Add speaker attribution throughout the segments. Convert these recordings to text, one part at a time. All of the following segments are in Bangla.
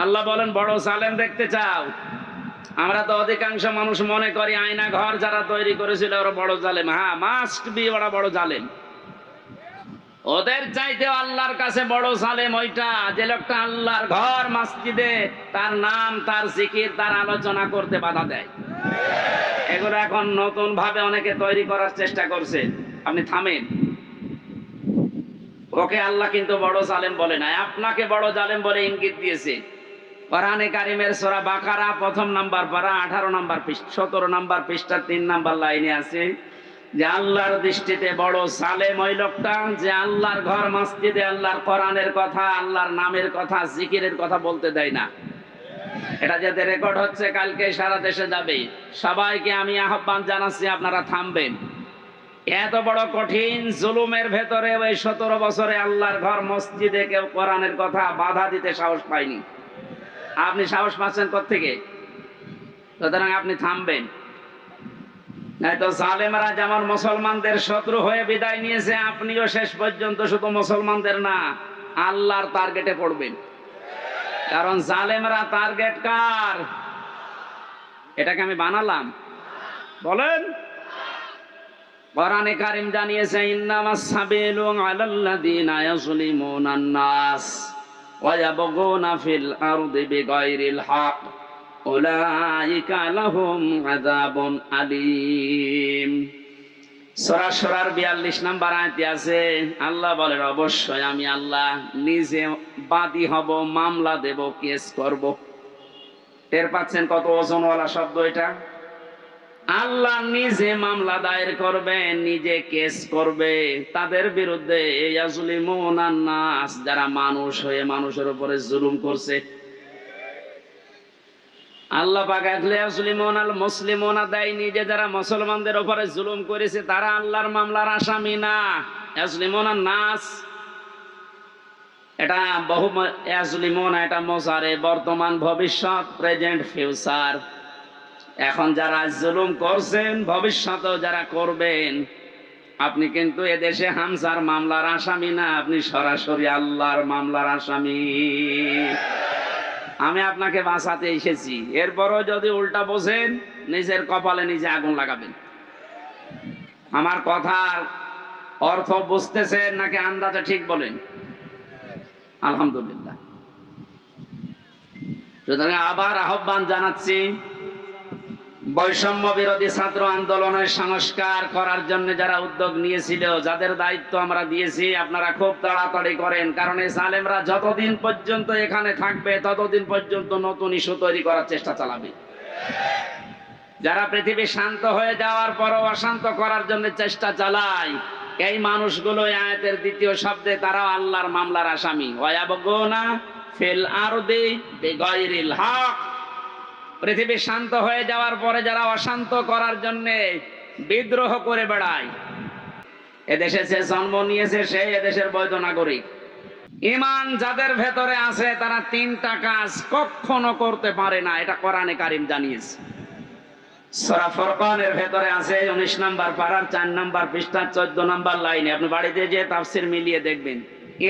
Speaker 1: আল্লাহ বলেন বড় জালেম দেখতে চাও? আমরা তো অধিকাংশ মানুষ মনে করি আয়না ঘর যারা তৈরি করেছিল ওরা বড় জালেম। হ্যাঁ, মাস্ট বি ওরা বড় জালেম। ওদের চাইতে আল্লাহর কাছে বড় জালেম ওইটা যে লোকটা আল্লাহর ঘর মসজিদে তার নাম, তার জিকির, তার আলোচনা করতে বাধা দেয়। এগুলো এখন নতুন ভাবে অনেকে তৈরি করার চেষ্টা করছে। আপনি থামেন। ওকে আল্লাহ কিন্তু বড় জালেম বলে নাই, আপনাকে বড় জালেম বলে ইঙ্গিত দিয়েছে। কোরআনে কারিমের সূরা বাকারা প্রথম নাম্বার পারা 18 নাম্বার পৃষ্ঠা 17 নাম্বার পৃষ্ঠা 3 নাম্বার লাইনে আছে যে আল্লাহর দৃষ্টিতে বড় জালেম ওই লোকটা যে আল্লাহর ঘর মসজিদে আল্লাহর কোরআনের কথা, আল্লাহর নামের কথা, জিকিরের কথা বলতে দেয় না। এটা যাতে রেকর্ড হচ্ছে কালকে সারা দেশে যাবে। সবাইকে আমি আহ্বান জানাচ্ছি আপনারা থামবেন। এত বড় কঠিন জুলুমের ভেতরে ওই 17 বছরে আল্লাহর ঘর মসজিদে কেউ কোরআনের কথা বাধা দিতে সাহস পায়নি। আপনি সাহস পাচ্ছেন কোত্থেকে? সুতরাং আপনি থামবেন, নয়তো জালেমরা যেমন মুসলমানদের শত্রু হয়ে বিদায় নিয়েছে, আপনিও শেষ পর্যন্ত শুধু মুসলমানদের না আল্লাহর টার্গেটে পড়বেন। কারণ জালেমরা টার্গেট কার? এটাকে আমি বানালাম? বলেন। কোরআনে কারীম জানিয়েছে ইন্নামাস সাবিলু আলাল্লাযিনা ইয়াজলিমুনান নাস ওয়া ইয়াবগুনা ফিল আরদি বিগাইরিল হক উলাইকা লাহুম আযাবুন আলীম। সূরা সূরার 42 নম্বর আয়াতে আছে আল্লাহ বলেন অবশ্যই আমি আল্লাহ নিজে বাদী হব, মামলা দেব, কেস করব। টের পাচ্ছেন কত ওজনওয়ালা শব্দ এটা? আল্লাহ নিজে মামলা দায়ের করবে, নিজে কেস করবে তাদের বিরুদ্ধে ইয়াজলিমুনান নাস, যারা মানুষ হয়ে মানুষের উপরে জুলুম করছে। আল্লাহ পাক ইয়াজলিমুনাল মুসলিমুনা দেয়নি যে যারা মুসলমানদের উপরে জুলুম করেছে তারা আল্লাহর মামলার আসামি না। ইয়াজলিমুনান নাস এটা বহু ইয়াজলিমুনা, এটা মুজারে, বর্তমান, ভবিষ্যৎ, প্রেজেন্ট, ফিউচার। এখন যারা জুলুম করছেন, ভবিষ্যতেও যারা করবেন, আপনি কিন্তু এদেশে হামজার মামলার আসামি না, আপনি সরাসরি আল্লাহর মামলার আসামি। আমি আপনাকে বাঁচাতে এসেছি, এরপরও যদি উল্টা বোঝেন নিজের কপালে নিজে আগুন লাগাবেন। আমার কথার অর্থ বুঝতেছেন নাকি আন্দাজে ঠিক বলেন? আলহামদুলিল্লাহ। সুতরাং আবার আহ্বান জানাচ্ছি, বৈষম্য বিরোধী ছাত্র আন্দোলনের সংস্কার করার জন্য যারা উদ্যোগ নিয়েছিল, যাদের দায়িত্ব আমরা দিয়েছি, আপনারা খুব তাড়াতাড়ি করেন। কারণ এই জালেমরা যতদিন পর্যন্ত এখানে থাকবে ততদিন পর্যন্ত নতুন ইস্যু তৈরি করার চেষ্টা চালাবে। যারা পৃথিবী শান্ত হয়ে যাওয়ার পরও অশান্ত করার জন্য চেষ্টা চালায়, এই মানুষগুলো আয়াতের দ্বিতীয় শব্দে তারাও আল্লাহর মামলার আসামি। ওয়ায়াবগুনা ফিল আরদি বিগাইরিল হক, পৃথিবী শান্ত হয়ে যাওয়ার পরে যারা অশান্ত করার জন্য বিদ্রোহ করে বেড়ায়, এদেশে সে জন্ম নিয়েছে সে এদেশের বৈধ নাগরিক। ঈমান যাদের ভেতরে আছে তারা 3টা কাজ কখনো করতে পারে না, এটা কোরআনে কারীম জানিয়েছে। সূরা ফুরকানের ভেতরে আছে 19 নাম্বার পারার 4 নাম্বার পৃষ্ঠা 14 নাম্বার লাইনে। আপনি বাড়িতে যে তাফসীর মিলিয়ে দেখবেন।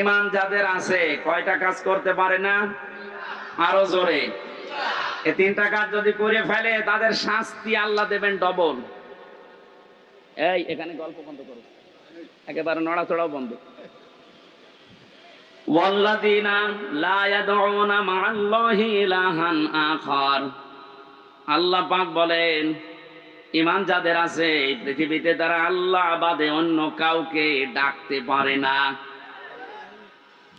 Speaker 1: ঈমান যাদের আছে কয়টা কাজ করতে পারে না? আরো জোরে। এই 3টা কাজ যদি করে ফেলে তাদের শাস্তি আল্লাহ দেবেন ডবল। এই এখানে গল্প বন্ধ করো, একেবারে নড়াচড়াও বন্ধ। ওয়াল্লাযীনা লা ইয়াদউনা মা'আল্লাহি ইলাহান আখার, আল্লাহ পাক বলেন ঈমান যাদের আছে এই পৃথিবীতে তারা আল্লাহ বাদে অন্য কাউকে ডাকতে পারে না।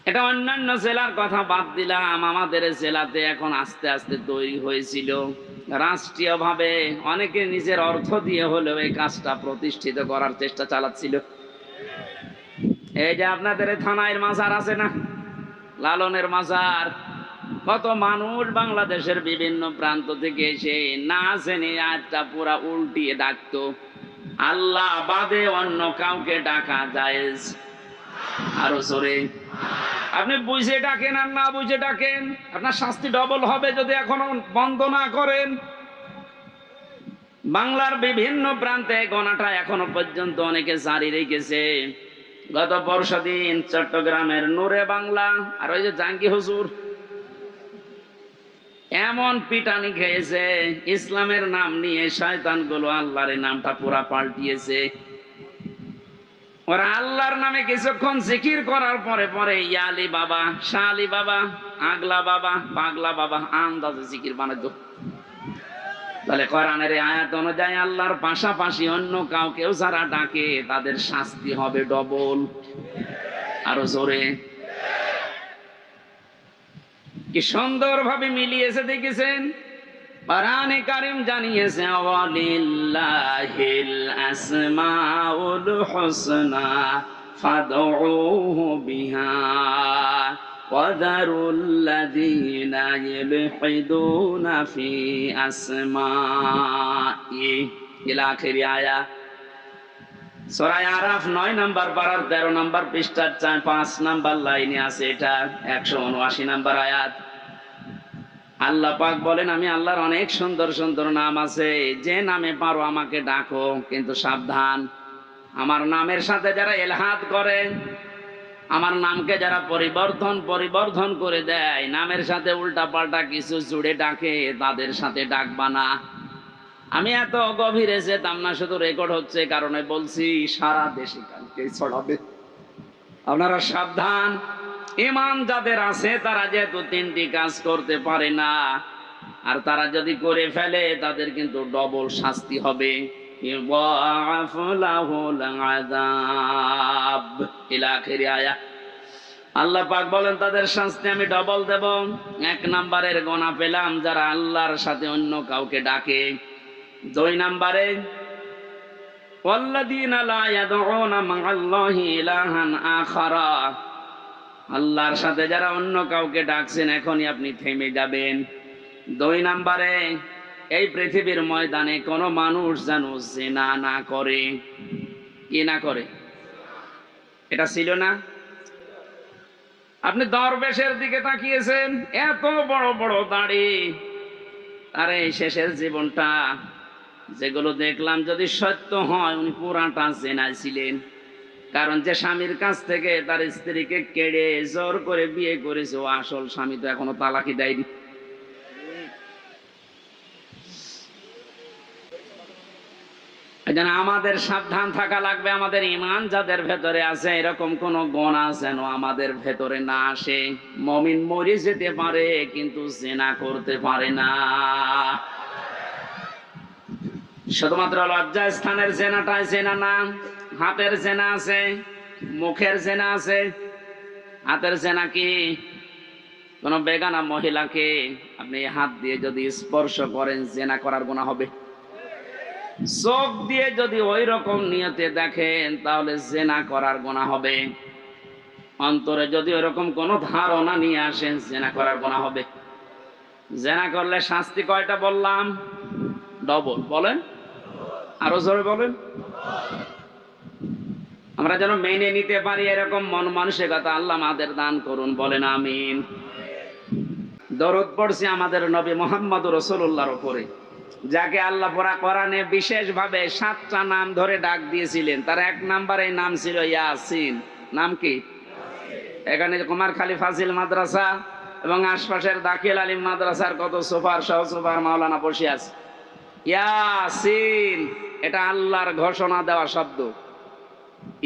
Speaker 1: এটা অন্যান্য জেলার কথা বাদ দিলাম, আমাদের জেলাতে এখন আস্তে আস্তে তৈরি হয়েছিল রাষ্ট্রীয়ভাবে, অনেকে নিজের অর্থ দিয়ে হলেও এই কাজটা প্রতিষ্ঠিত করার চেষ্টা চালাচ্ছিল। এই যে আপনাদের থানায় মাজার আছে না, লালনের মাজার, কত মানুষ বাংলাদেশের বিভিন্ন প্রান্ত থেকে এসে না জেনে আয়াতটা পুরা উল্টিয়ে ডাকতো, আল্লাহ বাদে অন্য কাউকে ডাকা জায়েজ। আরো জোরে। আপনি বুঝে ডাকেন আর না বুঝে ডাকেন, আপনার শাস্তি ডবল হবে যদি এখনো বন্ধ না করেন। বাংলার বিভিন্ন প্রান্তে গণাটা এখনো পর্যন্ত অনেকে জারি রেখেছে। গত পরশুদিন চট্টগ্রামের নূরে বাংলা আর ওই যে জাঙ্গি হুজুর, এমন পিটানি খেয়েছে, ইসলামের নাম নিয়ে শয়তানগুলো আল্লাহর নামটা পুরা পাল্টিয়েছে। ওরা আল্লাহর নামে কিছুক্ষণ জিকির করার পরে পরে ইয়ালি বাবা, শালি বাবা, আগলা বাবা, পাগলা বাবা আন্দাজে জিকির বানাতো। তাহলে কোরআনের এই আয়াত অনুযায়ী আল্লাহর পাশাপাশি অন্য কাউকেও যারা ডাকে তাদের শাস্তি হবে ডবল। আরো জোরে। কি সুন্দরভাবে মিলিয়েছে দেখেছেন। কোরআনে কারীম জানিয়েছে ওয়ালিল্লাহিল আসমাউল হুসনা ফাদউহু বিহা ওয়াদারুল্লাযীনা ইলহিদুনা ফি আসমাই ইলা আখির আয়াত। সূরা আরাফ 9 নম্বর পারার 13 নম্বর পৃষ্ঠার 5 নম্বর লাইনে আছে। এটা 179 নম্বর আয়াত। আল্লাহ পাক বলেন, আমি আল্লাহর অনেক সুন্দর সুন্দর নাম আছে, যে নামে পারো আমাকে ডাকো, কিন্তু সাবধান, আমার নামের সাথে যারা ইলহাদ করে, আমার নামকে যারা পরিবর্ধন করে দেয়, নামের সাথে উল্টা পাল্টা কিছু জুড়ে ডাকে, তাদের সাথে ডাকবা না। আমি এত গভীরে যেতাম না, শুধু রেকর্ড হচ্ছে কারণে বলছি, সারা দেশে কালকে ছড়াবে। আপনারা সাবধান। ঈমান যাদের আছে তারা যেহেতু 3টি কাজ করতে পারে না, আর তারা যদি করে ফেলে তাদের কিন্তু ডবল শাস্তি হবে। আল্লাহ পাক বলেন তাদের শাস্তি আমি ডবল দেব। 1 নম্বরের গোনা পেলাম যারা আল্লাহর সাথে অন্য কাউকে ডাকে। 2 নম্বরে ওয়াল্লাযীনা লা ইয়াদউনা মা'আল্লাহি ইলাহান আখারা, আল্লাহর সাথে যারা অন্য কাউকে ডাকছেন এখনই আপনি থেমে যাবেন। 2 নম্বরে এই পৃথিবীর ময়দানে কোনো মানুষ যেন জিনা না করে। কি না করে? এটা ছিল না? আপনি দরবেশের দিকে তাকিয়েছেন, এত বড় বড় দাড়ি, আরে শেষের জীবনটা যেগুলো দেখলাম যদি সত্য হয় উনি পুরাটা জিনায় ছিলেন। কারণ যে স্বামীর কাছ থেকে তার স্ত্রীকে কেড়ে জোর করে বিয়ে করেছে, ও আসল স্বামী তো এখনো তালাকি দেয়নি। আমাদের সাবধান থাকা লাগবে। আমাদের ঈমান যাদের ভেতরে আছে এরকম কোন গুনাহ যেন আমাদের ভেতরে না আসে। মুমিন মরে যেতে পারে কিন্তু জিনা করতে পারে না। শুধুমাত্র লজ্জা স্থানের জেনাটাই জেনা না, হাতের জেনা আছে, মুখের জেনা আছে। হাতের জেনা কি? কোন বেগানা মহিলাকে আপনি হাত দিয়ে যদি স্পর্শ করেন জেনা করার গুনাহ হবে। চোখ দিয়ে যদি ওই রকম নিয়তে দেখেন তাহলে জেনা করার গুনাহ হবে। অন্তরে যদি ওরকম কোন ধারণা নিয়ে আসেন জেনা করার গুনাহ হবে। জেনা করলে শাস্তি কয়টা বললাম? ডবল। বলেন, আরো জোরে বলেন। আমরা যেন মেনে নিতে পারি এরকম মন মানসিকতা আল্লাহ আমাদের দান করুন। বলেন আমিন। দরুদ পড়ছি আমাদের নবী মুহাম্মদ রাসূলুল্লাহর উপরে, যাকে আল্লাহ পুরা কোরআনে বিশেষভাবে 7টা নাম ধরে ডাক দিয়েছিলেন। তার 1 নম্বরে নাম ছিল ইয়াসিন। নাম কি? এখানে কুমারখালী ফাজিল মাদ্রাসা এবং আশপাশের দাখিল আলিম মাদ্রাসার কত সুপার সহ সুপার মাওলানা বসে আছে। ইয়াসিন এটা আল্লাহর ঘোষণা দেওয়া শব্দ।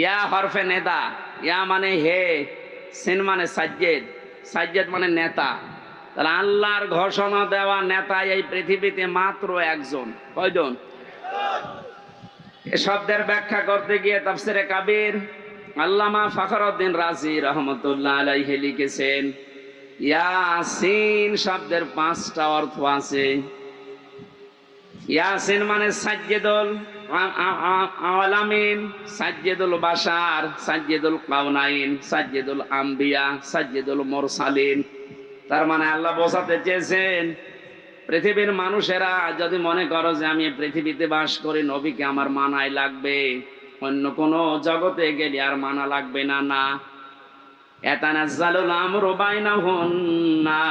Speaker 1: ইয়া হরফে নেদা, ইয়া মানে হে, সিন মানে সাজ্জেদ, সাজ্জেদ মানে নেতা। তাহলে আল্লাহর ঘোষণা দেওয়া নেতা এই পৃথিবীতে মাত্র একজন। কয়জন? এ শব্দের ব্যাখ্যা করতে গিয়ে তাফসিরে কাবীর আল্লামা ফখরউদ্দীন রাজি রহমতুল্লাহ আলাইহি লিখেছেন, ইয়াসিন শব্দের 5টা অর্থ আছে। ইয়াসিন মানে সাজ্জেদুল আলামিন, সাজ্জেদুল বাশার, সাজ্জেদুল কাউনাইন, সাজ্জেদুল আম্বিয়া, সাজ্জেদুল মুরসালিন। তার মানে আল্লাহ বোঝাতে চেয়েছেন পৃথিবীর মানুষেরা যদি মনে করো যে আমি পৃথিবীতে বাস করি, নবীকে আমার মানাই লাগবে, অন্য কোন জগতে গেলে আর মানা লাগবে না। না, ইয়াতানাজ্জালুল আমরু বাইনাহুন্না,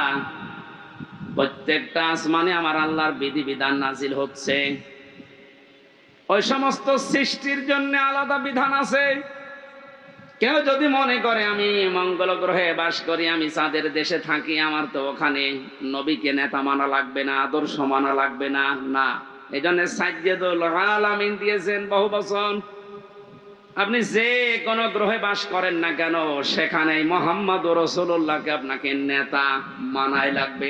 Speaker 1: প্রত্যেকটা আসমানে আমার আল্লাহর বিধিবিধান নাজিল হচ্ছে। ওই সমস্ত সৃষ্টির জন্য আলাদা বিধান আছে। কেউ যদি মনে করে আমি মঙ্গল গ্রহে বাস করি, আমি চাঁদের দেশে থাকি, আমার তো ওখানে নবীকে নেতা মানা লাগবে না, আদর্শ মানা লাগবে না, না। এই জন্য সাজ্জেদুল আলামিন দিয়েছেন বহু বচন। আপনি যে কোন গ্রহে বাস করেন না কেন, সেখানে মুহাম্মদ রাসূলুল্লাহকে আপনাকে নেতা মানাই লাগবে।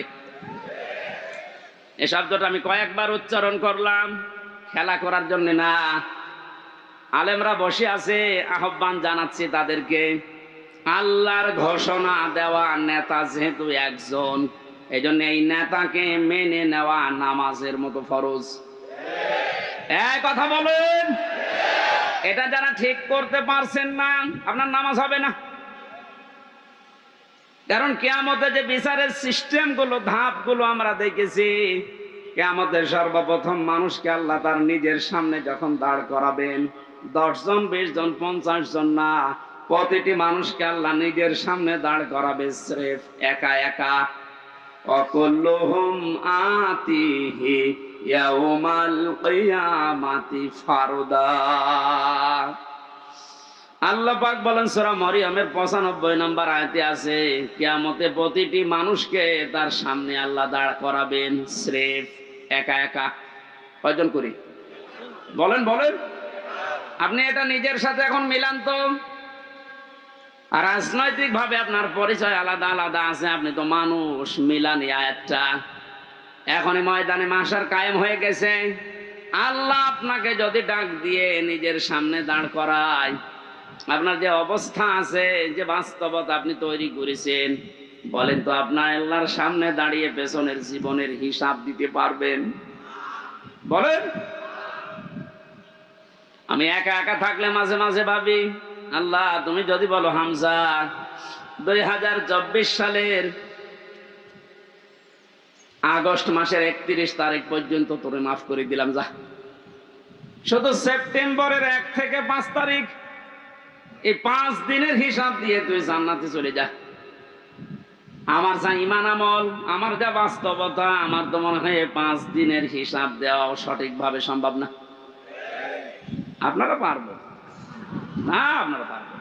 Speaker 1: এই শব্দটা আমি কয়েকবার উচ্চারণ করলাম, খেলা করার জন্য না। আলেমরা বসে আছে, আহ্বান জানাচ্ছি তাদেরকে। আল্লাহর ঘোষণা দেওয়া নেতা যেহেতু একজন, এই জন্য এই নেতাকে মেনে নেওয়া নামাজের মতো ফরজ। এই কথা বলেন। এটা যারা ঠিক করতে পারছেন না, আপনার নামাজ হবে না। কারণ কিয়ামতে যে বিচারের সিস্টেম গুলো, ধাপ গুলো আমরা দেখেছি, কিয়ামতের সর্বপ্রথম মানুষকে আল্লাহ তার নিজের সামনে যখন দাঁড় করাবেন, 10 জন 20 জন 50 জন না, প্রতিটি মানুষকে আল্লাহ নিজের সামনে দাঁড় করাবে স্রেফ একা একা। অকুল্লুহুম আতিহি ইয়াউমাল কিয়ামাতি ফারদা। আল্লাহ পাক বলেন সূরা মরিয়মের 95 নম্বর আয়াতে আছে, কিয়ামতে প্রতিটি মানুষকে তার সামনে আল্লাহ দাঁড় করাবেন স্রেফ একা একা। কয়জন করি বলেন বলেন। আপনি এটা নিজের সাথে এখন মিলান তো। আর রাজনৈতিক ভাবে আপনার পরিচয় আলাদা আলাদা আছে, আপনি তো মানুষ, মিলান এই আয়াতটা। এখনই ময়দানে মাশার কায়েম হয়ে গেছে। আল্লাহ আপনাকে যদি ডাক দিয়ে নিজের সামনে দাঁড় করায়, আপনার যে অবস্থা আছে, যে বাস্তবতা আপনি তৈরি করেছেন, বলেন তো আপনার আল্লাহর সামনে দাঁড়িয়ে পেছনের জীবনের হিসাব দিতে পারবেন? বলেন। আমি একা একা থাকলে মাঝে মাঝে ভাবি, আল্লাহ তুমি যদি বলো হামজা 2024 সালের আগস্ট মাসের 31 তারিখ পর্যন্ত তোরে মাফ করে দিলাম, যা। শুধু সেপ্টেম্বরের 1 থেকে 5 তারিখ, এই 5 দিনের হিসাব দিয়ে তুই জান্নাতে চলে যা। আমার যা ঈমান আমল, আমার যা বাস্তবতা, আমার তো মনে হয় 5 দিনের হিসাব দেওয়া সঠিকভাবে সম্ভব না। আপনারা পারবো না, আপনারা পারবো।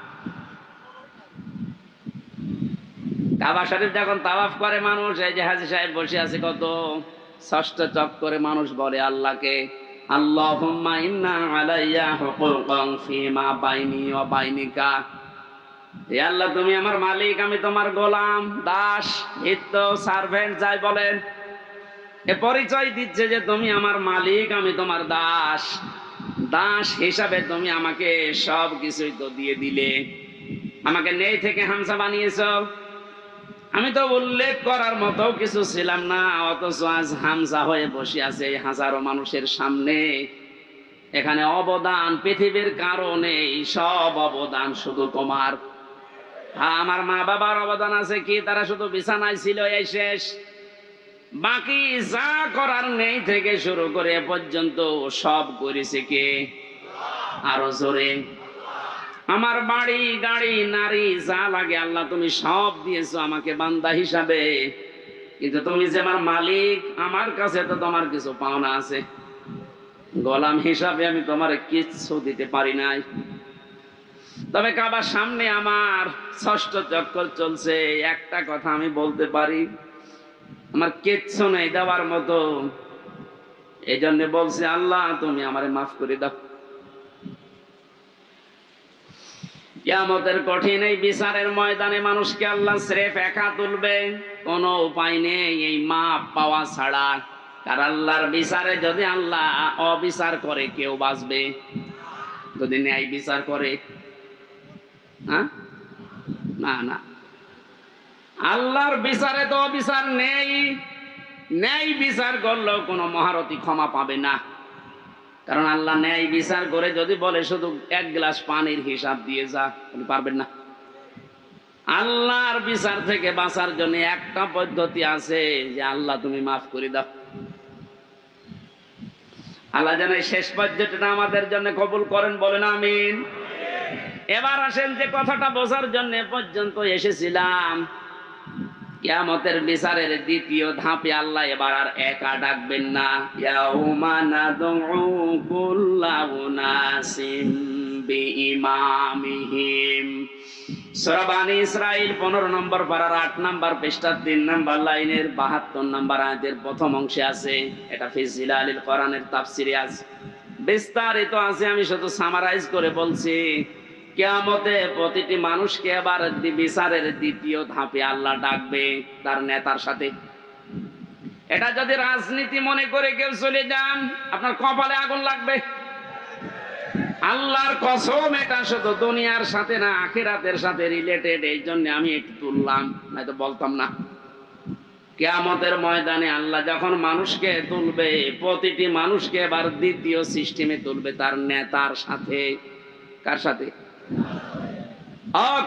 Speaker 1: কাবা শরীফ যখন তাওয়াফ করে মানুষ, এই যে হাজী সাহেব বসে আছে, কত ষষ্ঠ চক্করে মানুষ বলে আল্লাহকে, আল্লাহুম্মা ইন্না আলাইয়া হুকুকান ফিমা বাইনি ওয়া বাইনিকা। হে আল্লাহ তুমি আমার মালিক, আমি তোমার গোলাম, দাস, ভৃত্য, সার্ভেন্ট যাই বলেন, এ পরিচয় দিচ্ছে যে তুমি আমার মালিক, আমি তোমার দাস। দাস হিসাবে তুমি আমাকে সব কিছুই তো দিয়ে দিলে। আমাকে নেই থেকে হামজা বানিয়েছো। আমি তো উল্লেখ করার মতো কিছু ছিলাম না, অথচ আজ হামজা হয়ে বসে আছে এই হাজারো মানুষের সামনে। এখানে অবদান পৃথিবীর কারণে, সব অবদান শুধু তোমার। আমার মা বাবার অবদান আছে কি? তারা শুধু বিছানায় ছিল, এই শেষ। বাকি যা করার নেই থেকে শুরু করে এ পর্যন্ত সব করেছে কে? আরো জোরে। আমার বাড়ি গাড়ি নারী যা লাগে আল্লাহ তুমি সব দিয়েছো আমাকে বান্দা হিসাবে, কিন্তু তুমি যে আমার মালিক, আমার কাছে তো তোমার কিছু পাওনা আছে। গোলাম হিসাবে আমি তোমার কিচ্ছু দিতে পারি নাই। তবে কাবার সামনে আমার ষষ্ঠ চক্কর চলছে, একটা কথা আমি বলতে পারি, আমার কিচ্ছু নেই দেওয়ার মতো। এই জন্য বলছি আল্লাহ তুমি আমারে মাফ করে দাও। কিয়ামতের কঠিন এই বিচারের ময়দানে মানুষকে আল্লাহ স্রেফ একা তুলবে, কোনো উপায় নেই এই মাপ পাওয়া ছাড়া। কার আল্লাহর বিচারে যদি আল্লাহ অবিচার করে কেউ বাঁচবে? যদি ন্যায় বিচার করে, হ্যাঁ? না না, আল্লাহর বিচারে তো অবিচার নেই। ন্যায় বিচার করলেও কোনো মহারথী ক্ষমা পাবে না। কারণ আল্লাহ ন্যায় বিচার করে যদি বলে শুধু 1 গ্লাস পানির হিসাব দিয়ে যা, আপনি পারবেন না। আল্লাহর বিচার থেকে বাঁচার জন্য একটা পদ্ধতি আছে, যে আল্লাহ তুমি মাফ করে দাও। আল্লাহ যেন শেষ পর্যন্তটা আমাদের জন্য কবুল করেন, বলেন আমিন। এবার আসেন যে কথাটা বোঝার জন্য পর্যন্ত এসেছিলাম, কিয়ামতের বিচারের দ্বিতীয় ধাপে আল্লাহ এবার আর একা ডাকবেন না। ইয়াউমা নাদউ কুল্লা উনাসিম বিইমামিহিম। সূরা বানী ইসরাঈল 15 নম্বর পারার 8 নম্বর পৃষ্ঠার 3 নম্বর লাইনের 72 নম্বর আয়াতের প্রথম অংশে আছে। এটা ফি জিলালিল কোরআনের তাফসিরে আছে, বিস্তারিত আছে। আমি শুধু সামারাইজ করে বলছি। কিয়ামতে প্রতিটি মানুষকে আবার বিচারের দ্বিতীয় ধাপে আল্লাহ ডাকবে তার নেতার সাথে। এটা যদি রাজনীতি মনে করে কেউ চলে যান, আপনার কপালে আগুন লাগবে। আল্লাহর কসম, এটা শুধু দুনিয়ার সাথে না, আখিরাতের সাথে রিলেটেড। এই জন্য আমি একটু তুললাম, নয়তো বলতাম না। কিয়ামতের ময়দানে আল্লাহ যখন মানুষকে তুলবে, প্রতিটি মানুষকে এবার দ্বিতীয় সিস্টেমে তুলবে তার নেতার সাথে। কার সাথে?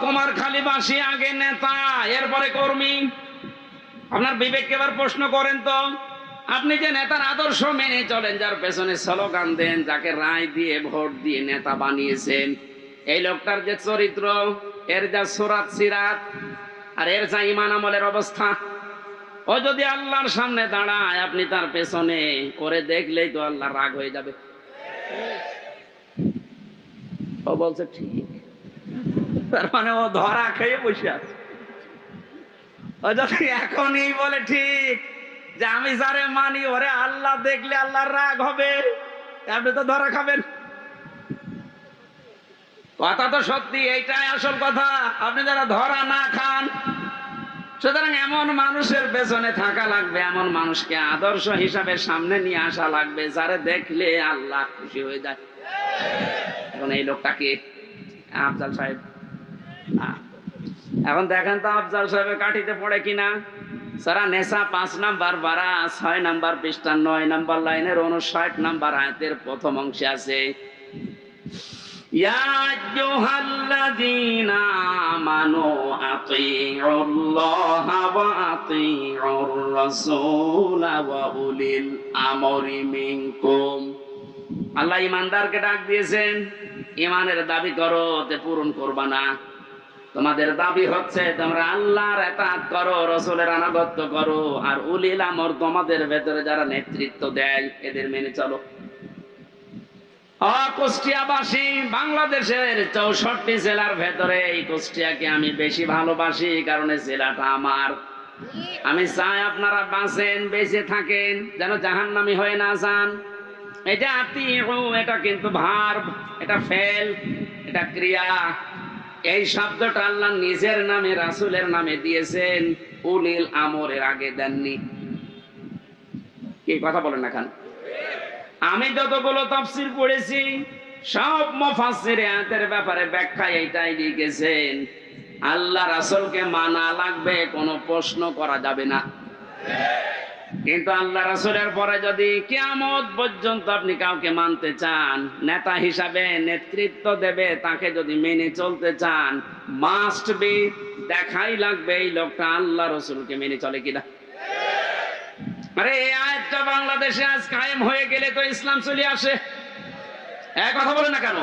Speaker 1: কুমারখালীবাসী আগে নেতা, এরপরে কর্মী। আপনার বিবেককে এবার প্রশ্ন করেন তো, আপনি যে নেতার আদর্শ মেনে চলেন, যার পেছনে স্লোগান দেন, যাকে রায় দিয়ে ভোট দিয়ে নেতা বানিয়েছেন, এই লোকটার যে চরিত্র, এর যা সুরাত সিরাত, আর এর যা ঈমান আমলের অবস্থা, ও যদি আল্লাহর সামনে দাঁড়ায়, আপনি তার পেছনে করে দেখলেই তো আল্লাহ রাগ হয়ে যাবে। ও বলছে ঠিক, তার মানে ও ধরা খেয়ে বসে আছে। ও যদি এখনই বলে ঠিক যে আমি যারে মানি ওরে আল্লাহ দেখলে আল্লাহর রাগ হবে, আপনি তো ধরা খাবেন। কথা তো সত্যি, এইটাই আসল কথা। আপনি যারা ধরা না খান, সুতরাং এমন মানুষের পেছনে থাকা লাগবে, এমন মানুষকে আদর্শ হিসাবে সামনে নিয়ে আসা লাগবে, যারে দেখলে আল্লাহ খুশি হয়ে যায়। এখন এই লোকটাকে আফজাল সাহেব, এখন দেখেন তো আফজাল সাহেবের কাঠিতে পড়ে কিনা। সারা নেশা 5 নাম্বার বারা 6 নাম্বার পৃষ্ঠা 9 নাম্বার লাইনের 59 নাম্বার আয়াতের প্রথম অংশে আছে, ইয়া আইয়ুহাল্লাযীনা আমানু আতিউল্লাহা ওয়া আতিউর রাসূলা ওয়া উলিল আমরি মিনকুম। আল্লাহ ঈমানদারকে ডাক দিয়েছেন, ঈমানের দাবি করো, তে পূরণ করবা না। তোমাদের দাবি হচ্ছে তোমরা আল্লাহর ইতাআত করো, রাসূলের আনুগত্য করো, আর উলিল আমর তোমাদের ভেতরে যারা নেতৃত্ব দেয় এদের মেনে চলো। কুষ্টিয়াবাসী, বাংলাদেশের 64 জেলার ভেতরে এই কুষ্টিয়াকে আমি বেশি ভালোবাসি, কারণ এই জেলাটা আমার। আমি চাই আপনারা বাঁচেন, বেঁচে থাকেন, যেন জাহান্নামী হয়ে না যান। এই যে আতিউ, এটা কিন্তু ভার্ব, এটা ফেল, এটা ক্রিয়া। এই শব্দটা আল্লাহ নিজের নামে, রাসূলের নামে দিয়েছেন, উলিল আমরের আগে দেননি। কি কথা বলেন না কেন? আমি যতগুলো তাফসীর পড়েছি, সব মুফাসসির আয়াতের ব্যাপারে ব্যাখ্যা এইটাই লিখেছেন, আল্লাহ রাসূলকে মানা লাগবে, কোনো প্রশ্ন করা যাবে না। কিন্তু আল্লাহ রাসূলের পরে যদি কিয়ামত পর্যন্ত আপনি কাউকে মানতে চান, নেতা হিসাবে নেতৃত্ব দেবে, তাকে যদি মেনে চলতে চান, মাস্ট বি, দেখাই লাগবে এই লোকটা আল্লাহ রাসূলকে মেনে চলে কিনা। আরে এই আয়াতটা বাংলাদেশে আজ কায়েম হয়ে গেলে তো ইসলাম চলে আসে। এক কথা বলে না কেন?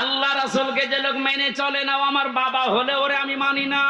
Speaker 1: আল্লাহ রাসূলকে যে লোক মেনে চলে না, আমার বাবা হলে ওরে আমি মানি না,